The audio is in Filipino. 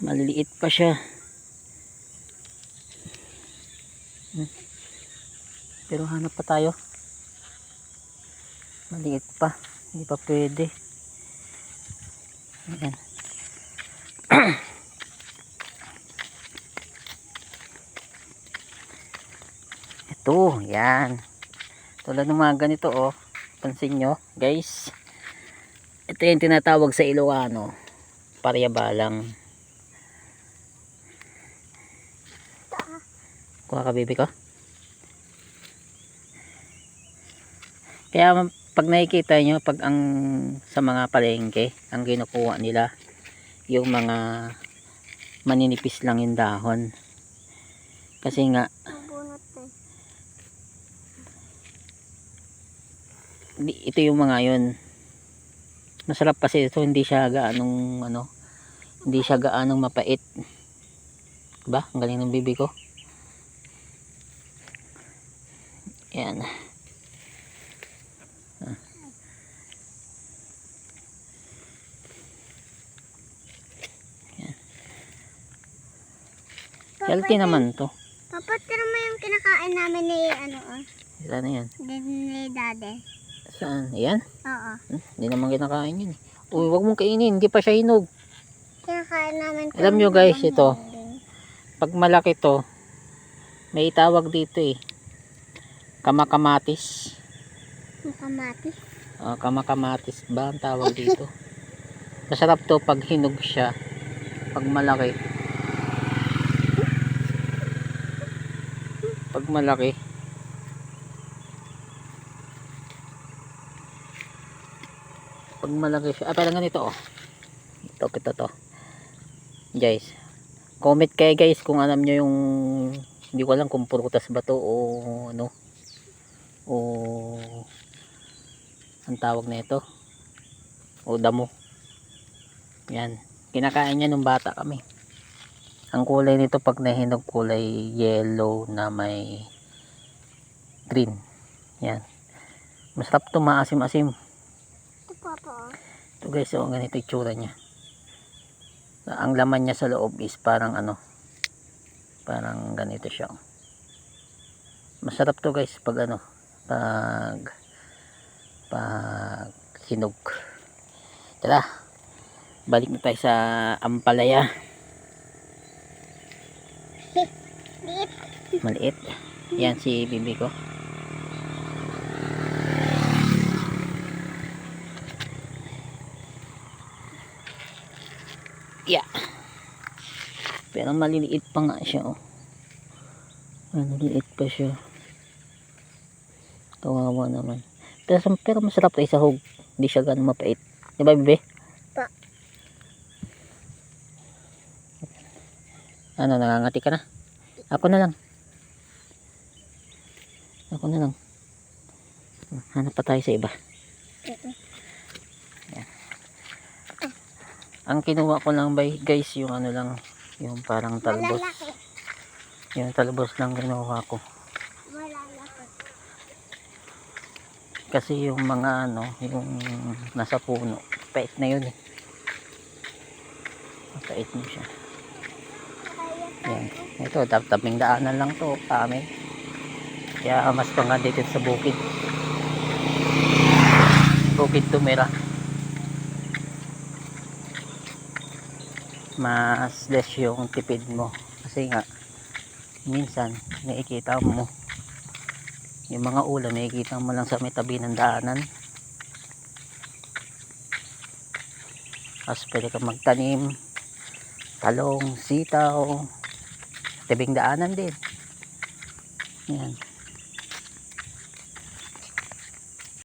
Maliliit pa siya. Pero hanap pa tayo. Maliit pa, hindi pa pwede. Ayan. Ito, yan. Tulad ng mga ganito, oh. Pansin nyo, guys. Ito yung tinatawag sa Ilocano, paryabalang. Kuha ka, baby ko. Kaya pag nakikita nyo, pag ang sa mga palengke, ang kinukuha nila, yung mga maninipis lang yung dahon. Kasi nga, ito yung mga yun. Masarap kasi ito, hindi siya gaanong ano, hindi siya gaanong mapait. Diba? Ang galing ng bibi ko. Yan. Yan. Healthy naman to. Papa, tira mo yung kinakain namin ni ano Ilan na yan? ni Daddy. Saan? Ayan? Oo. Hindi naman kinakain yun. Uy, wag mong kainin, hindi pa siya hinog. Kinakain namin. Alam nyo guys, ito. Pag malaki to, may tawag dito eh. Kamakamatis. Kamatis? Kamakamatis ba ang tawag dito? Masarap to pag hinog siya. Pag malaki. Pag malaki. Pag malaki siya. Parang ganito oh. Ito to. Guys. Comment kayo guys kung alam nyo yung, hindi ko alam kung prutas ba to o ano. O ang tawag na ito. O damo. Yan. Kinakain niya nung bata kami. Ang kulay nito pag nahinog, kulay yellow na may green. Yan. Masarap to, maasim-asim. Ito guys, oh, ganito yung tsura niya. Ang laman niya sa loob is parang ano, parang ganito siya. Masarap to guys pag ano, pag hinog. Tara, balik na tayo sa ampalaya. Maliit. Yan si bibi ko. Yeah. Pero maliliit pa nga siya, oh. Maliliit pa siya. Kawawa naman. Pero masarap tayo sa hug. Hindi siya ganun mapait. Diba, bebe? Pa. Ano, nangangati ka na? Ako na lang. Hanap pa tayo sa iba. Yan. Ang kinuha ko lang guys, yung ano lang, yung parang talbos. Yung talbos lang kinuha ko. Kasi yung mga ano, yung nasa puno, pait na yun eh. Mapait mo siya. Yan. Ito, tabing daanan lang to amin. Kaya mas panga dito sa bukid. Bukid tumira. Mas less yung tipid mo. Kasi nga, minsan, nakikita mo yung mga ulam, nakikita mo lang sa may tabi ng daanan. Tapos pwede ka magtanim, talong, sitaw, tabing daanan din. Yan.